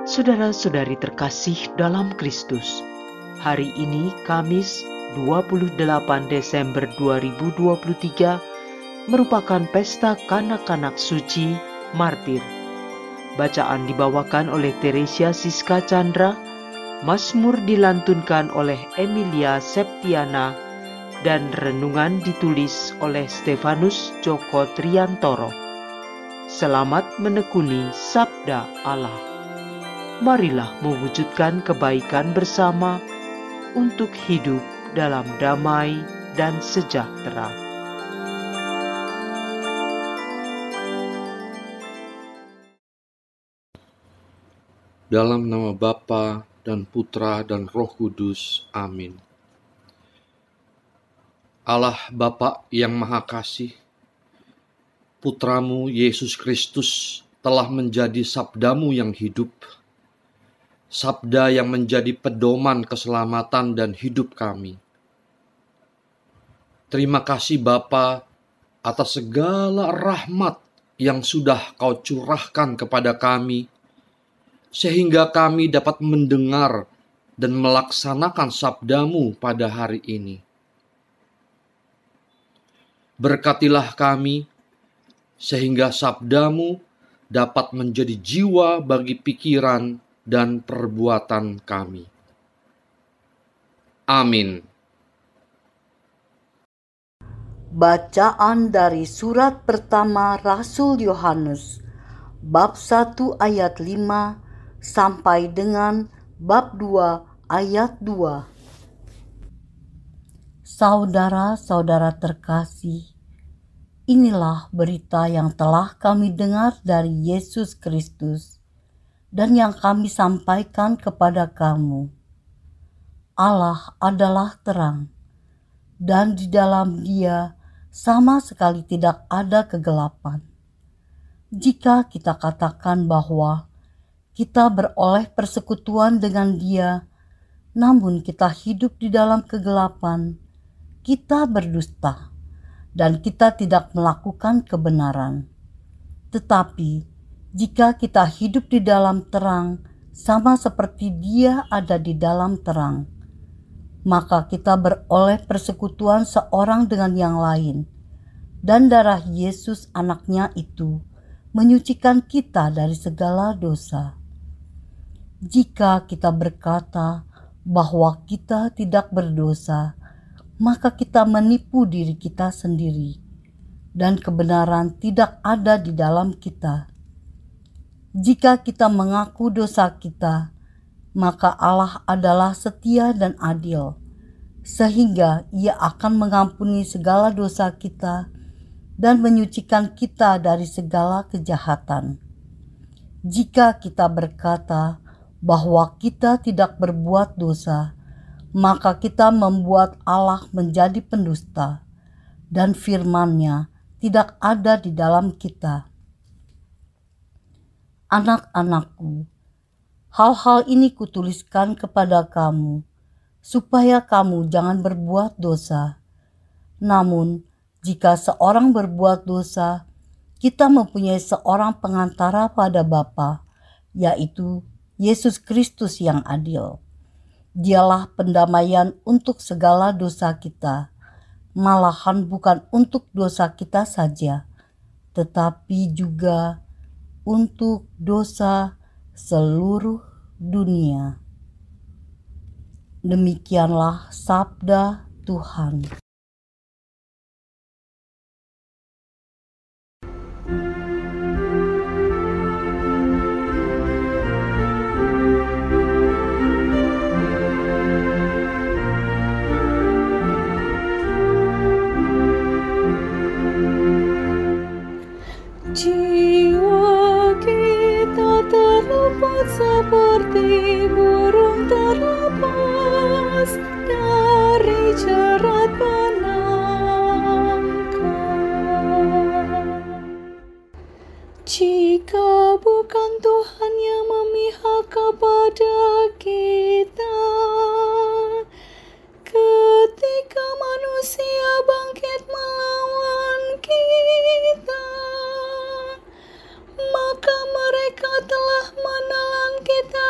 Saudara-saudari terkasih dalam Kristus, hari ini Kamis 28 Desember 2023 merupakan pesta kanak-kanak suci martir. Bacaan dibawakan oleh Teresia Siska Chandra, Mazmur dilantunkan oleh Emilia Septiana, dan renungan ditulis oleh Stefanus Joko Triantoro. Selamat menekuni Sabda Allah. Marilah mewujudkan kebaikan bersama untuk hidup dalam damai dan sejahtera. Dalam nama Bapa dan Putra dan Roh Kudus. Amin. Allah Bapa yang Maha Kasih, Putramu Yesus Kristus telah menjadi sabdamu yang hidup, sabda yang menjadi pedoman keselamatan dan hidup kami. Terima kasih Bapa atas segala rahmat yang sudah Kau curahkan kepada kami, sehingga kami dapat mendengar dan melaksanakan sabdamu pada hari ini. Berkatilah kami, sehingga sabdamu dapat menjadi jiwa bagi pikiran dan perbuatan kami. Amin. Bacaan dari surat pertama Rasul Yohanes, bab 1 ayat 5 sampai dengan bab 2 ayat 2. Saudara-saudara terkasih, inilah berita yang telah kami dengar dari Yesus Kristus dan yang kami sampaikan kepada kamu. Allah adalah terang, dan di dalam Dia sama sekali tidak ada kegelapan. Jika kita katakan bahwa kita beroleh persekutuan dengan Dia, namun kita hidup di dalam kegelapan, kita berdusta dan kita tidak melakukan kebenaran. Tetapi jika kita hidup di dalam terang, sama seperti Dia ada di dalam terang, maka kita beroleh persekutuan seorang dengan yang lain, dan darah Yesus anaknya itu menyucikan kita dari segala dosa. Jika kita berkata bahwa kita tidak berdosa, maka kita menipu diri kita sendiri, dan kebenaran tidak ada di dalam kita. Jika kita mengaku dosa kita, maka Allah adalah setia dan adil, sehingga Ia akan mengampuni segala dosa kita dan menyucikan kita dari segala kejahatan. Jika kita berkata bahwa kita tidak berbuat dosa, maka kita membuat Allah menjadi pendusta, dan firman-Nya tidak ada di dalam kita. Anak-anakku, hal-hal ini kutuliskan kepada kamu, supaya kamu jangan berbuat dosa. Namun, jika seorang berbuat dosa, kita mempunyai seorang pengantara pada Bapa, yaitu Yesus Kristus yang adil. Dialah pendamaian untuk segala dosa kita, malahan bukan untuk dosa kita saja, tetapi juga untuk dosa seluruh dunia. Demikianlah sabda Tuhan. Jiwa kita terluput seperti burung terlepas dari jerat penangkap. Jika bukan Tuhan yang memihak kepada kita, ketika manusia bangkit melawan kita, maka mereka telah menelan kita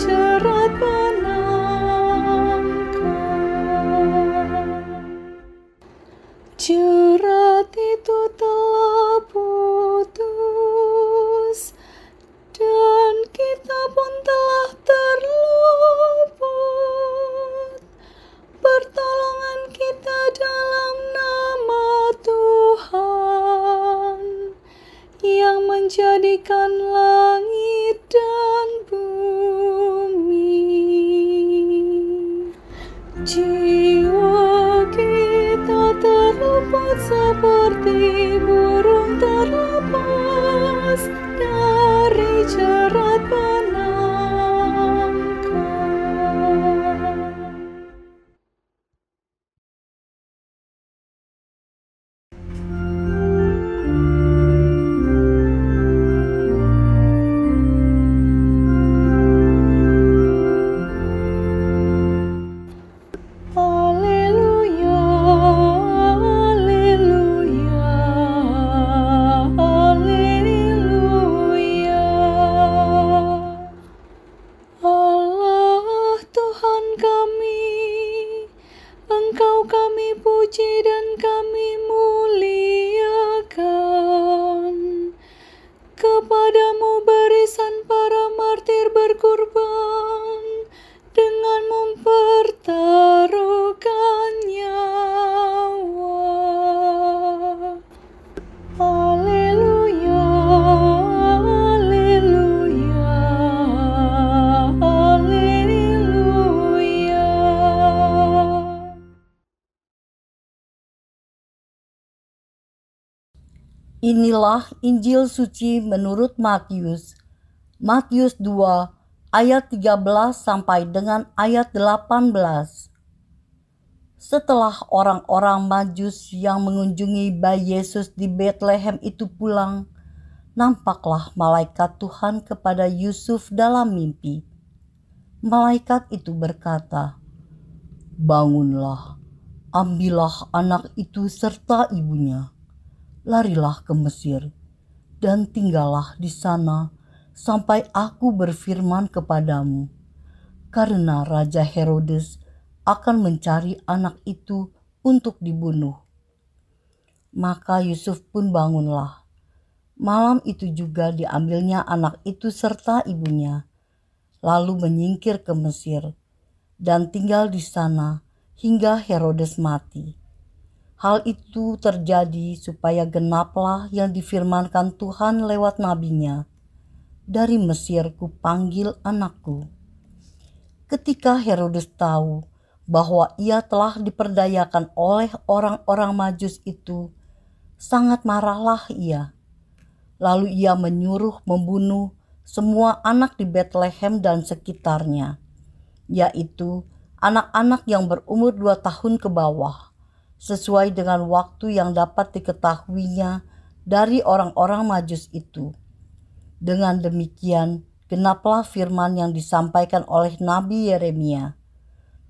jerat penangkal. Jerat itu telah putus, dan kita pun telah terluput. Pertolongan kita dalam nama Tuhan, yang menjadikan langit dan bumi. Jiwa kita terluput seperti burung terlepas dari jerat penangkal. Haleluya, haleluya, haleluya. Allah Tuhan kami, Engkau kami puji dan kami muliakan. Kepadamu barisan para martir berkurban dengan mempertaruhkan nyawa. Haleluya, haleluya, haleluya. Inilah Injil suci menurut Matius. Matius 2 ayat 13 sampai dengan ayat 18. Setelah orang-orang Majus yang mengunjungi bayi Yesus di Betlehem itu pulang, nampaklah malaikat Tuhan kepada Yusuf dalam mimpi. Malaikat itu berkata, "Bangunlah, ambillah anak itu serta ibunya, larilah ke Mesir, dan tinggallah di sana sampai aku berfirman kepadamu, karena Raja Herodes akan mencari anak itu untuk dibunuh." Maka Yusuf pun bangunlah. Malam itu juga diambilnya anak itu serta ibunya, lalu menyingkir ke Mesir, dan tinggal di sana hingga Herodes mati. Hal itu terjadi supaya genaplah yang difirmankan Tuhan lewat nabinya, "Dari Mesir kupanggil anakku." Ketika Herodes tahu bahwa ia telah diperdayakan oleh orang-orang Majus itu, sangat marahlah ia. Lalu ia menyuruh membunuh semua anak di Betlehem dan sekitarnya, yaitu anak-anak yang berumur 2 tahun ke bawah, sesuai dengan waktu yang dapat diketahuinya dari orang-orang Majus itu. Dengan demikian, genaplah firman yang disampaikan oleh Nabi Yeremia.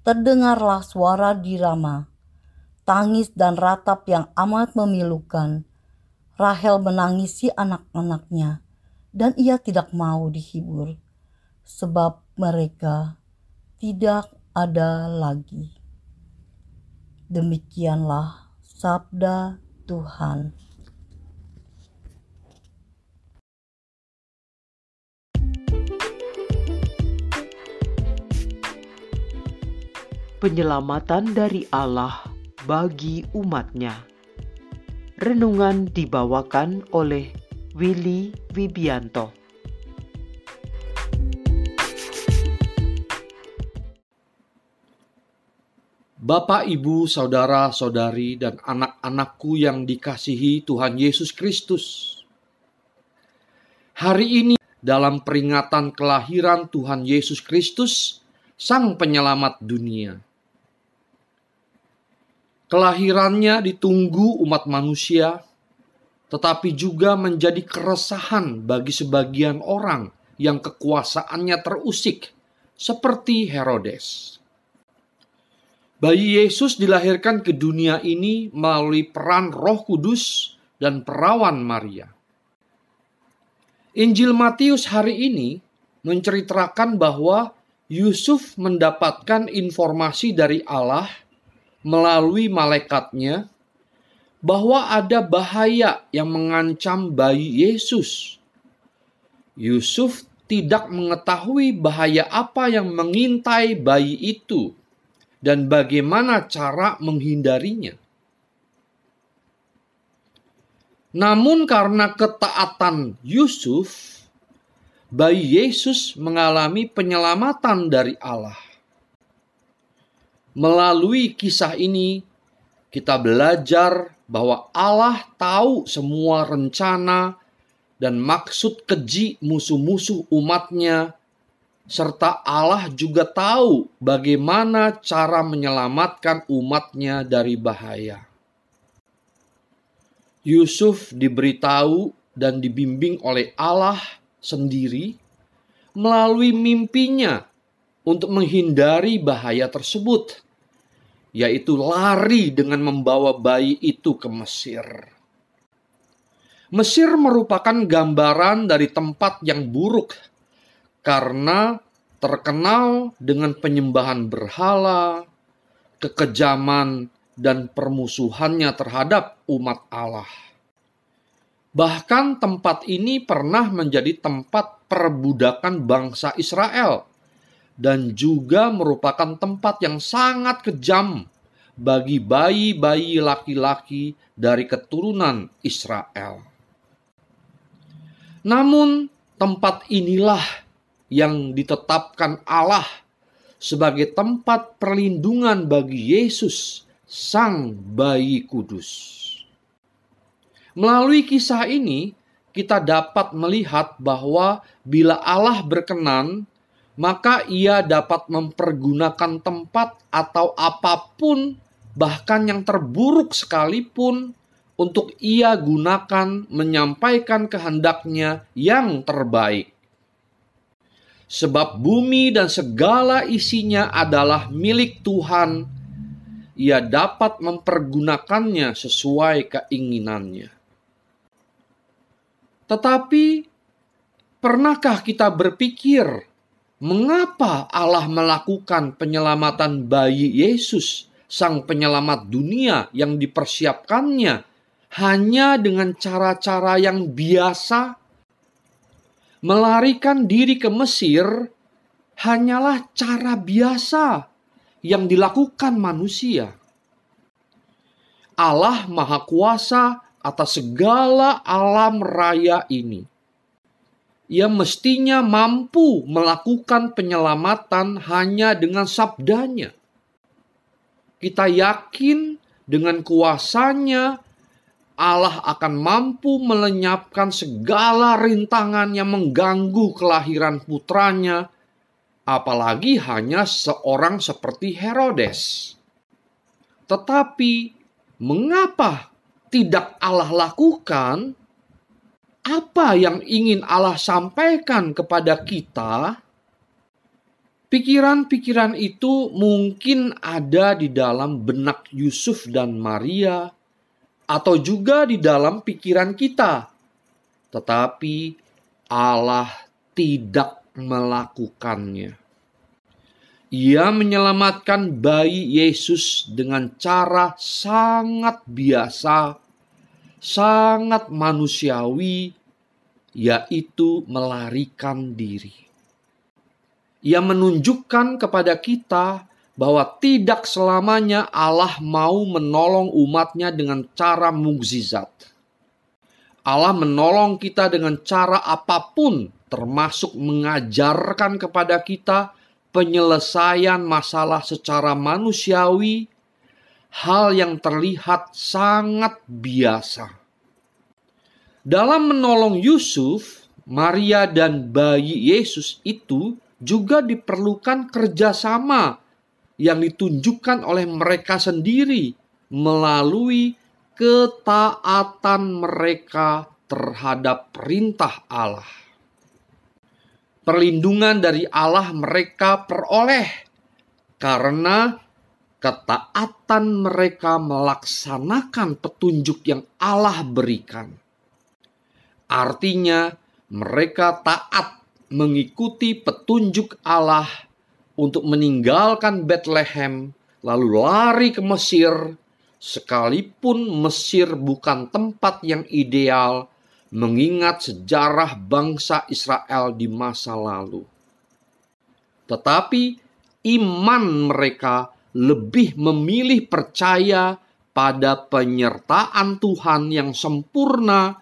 Terdengarlah suara di Rama, tangis dan ratap yang amat memilukan. Rahel menangisi anak-anaknya, dan ia tidak mau dihibur, sebab mereka tidak ada lagi. Demikianlah sabda Tuhan. Penyelamatan dari Allah bagi umatnya. Renungan dibawakan oleh Willy Wibianto. Bapak, Ibu, Saudara-saudari, dan anak-anakku yang dikasihi Tuhan Yesus Kristus. Hari ini dalam peringatan kelahiran Tuhan Yesus Kristus, Sang Penyelamat dunia. Kelahirannya ditunggu umat manusia, tetapi juga menjadi keresahan bagi sebagian orang yang kekuasaannya terusik, seperti Herodes. Bayi Yesus dilahirkan ke dunia ini melalui peran Roh Kudus dan perawan Maria. Injil Matius hari ini menceritakan bahwa Yusuf mendapatkan informasi dari Allah melalui malaikatnya bahwa ada bahaya yang mengancam bayi Yesus. Yusuf tidak mengetahui bahaya apa yang mengintai bayi itu dan bagaimana cara menghindarinya. Namun karena ketaatan Yusuf, bayi Yesus mengalami penyelamatan dari Allah. Melalui kisah ini, kita belajar bahwa Allah tahu semua rencana dan maksud keji musuh-musuh umatnya, serta Allah juga tahu bagaimana cara menyelamatkan umatnya dari bahaya. Yusuf diberitahu dan dibimbing oleh Allah sendiri melalui mimpinya untuk menghindari bahaya tersebut, yaitu lari dengan membawa bayi itu ke Mesir. Mesir merupakan gambaran dari tempat yang buruk karena terkenal dengan penyembahan berhala, kekejaman, dan permusuhannya terhadap umat Allah. Bahkan tempat ini pernah menjadi tempat perbudakan bangsa Israel dan juga merupakan tempat yang sangat kejam bagi bayi-bayi laki-laki dari keturunan Israel. Namun tempat inilah yang ditetapkan Allah sebagai tempat perlindungan bagi Yesus, Sang Bayi Kudus. Melalui kisah ini, kita dapat melihat bahwa bila Allah berkenan, maka Ia dapat mempergunakan tempat atau apapun, bahkan yang terburuk sekalipun, untuk Ia gunakan menyampaikan kehendak-Nya yang terbaik. Sebab bumi dan segala isinya adalah milik Tuhan, Ia dapat mempergunakannya sesuai keinginannya. Tetapi, pernahkah kita berpikir, mengapa Allah melakukan penyelamatan bayi Yesus, Sang Penyelamat dunia yang dipersiapkannya, hanya dengan cara-cara yang biasa? Melarikan diri ke Mesir hanyalah cara biasa yang dilakukan manusia. Allah Maha Kuasa atas segala alam raya ini. Ia mestinya mampu melakukan penyelamatan hanya dengan sabdanya. Kita yakin dengan kuasanya Allah akan mampu melenyapkan segala rintangan yang mengganggu kelahiran putranya, apalagi hanya seorang seperti Herodes. Tetapi, mengapa tidak Allah lakukan? Apa yang ingin Allah sampaikan kepada kita? Pikiran-pikiran itu mungkin ada di dalam benak Yusuf dan Maria, atau juga di dalam pikiran kita. Tetapi Allah tidak melakukannya. Ia menyelamatkan bayi Yesus dengan cara sangat biasa, sangat manusiawi, yaitu melarikan diri. Ia menunjukkan kepada kita bahwa tidak selamanya Allah mau menolong umatnya dengan cara mukjizat. Allah menolong kita dengan cara apapun, termasuk mengajarkan kepada kita penyelesaian masalah secara manusiawi, hal yang terlihat sangat biasa. Dalam menolong Yusuf, Maria dan bayi Yesus itu juga diperlukan kerjasama yang ditunjukkan oleh mereka sendiri melalui ketaatan mereka terhadap perintah Allah. Perlindungan dari Allah mereka peroleh karena ketaatan mereka melaksanakan petunjuk yang Allah berikan. Artinya mereka taat mengikuti petunjuk Allah untuk meninggalkan Bethlehem lalu lari ke Mesir, sekalipun Mesir bukan tempat yang ideal mengingat sejarah bangsa Israel di masa lalu. Tetapi iman mereka lebih memilih percaya pada penyertaan Tuhan yang sempurna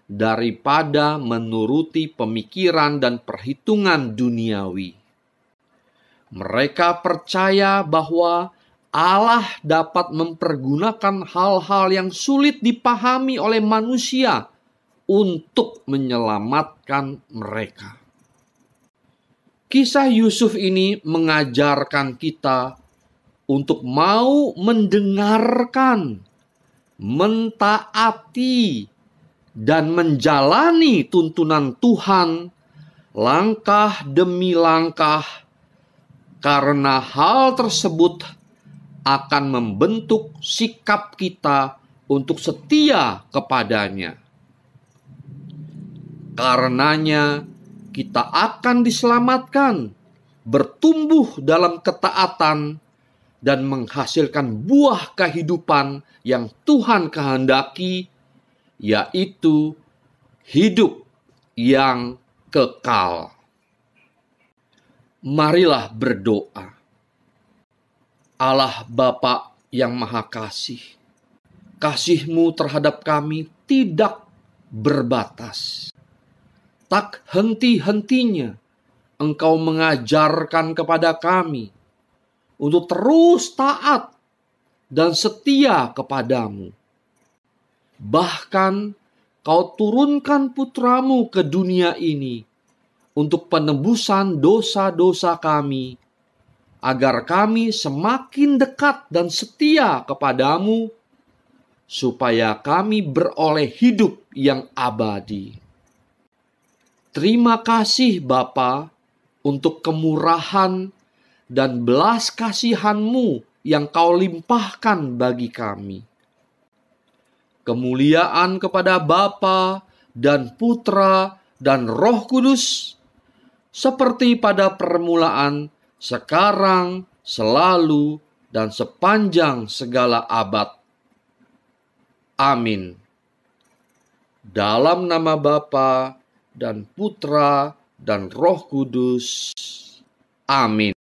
daripada menuruti pemikiran dan perhitungan duniawi. Mereka percaya bahwa Allah dapat mempergunakan hal-hal yang sulit dipahami oleh manusia untuk menyelamatkan mereka. Kisah Yusuf ini mengajarkan kita untuk mau mendengarkan, mentaati, dan menjalani tuntunan Tuhan langkah demi langkah, karena hal tersebut akan membentuk sikap kita untuk setia kepadanya. Karenanya kita akan diselamatkan, bertumbuh dalam ketaatan, dan menghasilkan buah kehidupan yang Tuhan kehendaki, yaitu hidup yang kekal. Marilah berdoa. Allah Bapa yang Maha Kasih, kasih-Mu terhadap kami tidak berbatas. Tak henti-hentinya Engkau mengajarkan kepada kami untuk terus taat dan setia kepadamu. Bahkan Kau turunkan putra-Mu ke dunia ini untuk penebusan dosa-dosa kami, agar kami semakin dekat dan setia kepadamu, supaya kami beroleh hidup yang abadi. Terima kasih Bapa untuk kemurahan dan belas kasihan-Mu yang Kau limpahkan bagi kami. Kemuliaan kepada Bapa dan Putra dan Roh Kudus, seperti pada permulaan, sekarang, selalu, dan sepanjang segala abad. Amin. Dalam nama Bapa dan Putra dan Roh Kudus. Amin.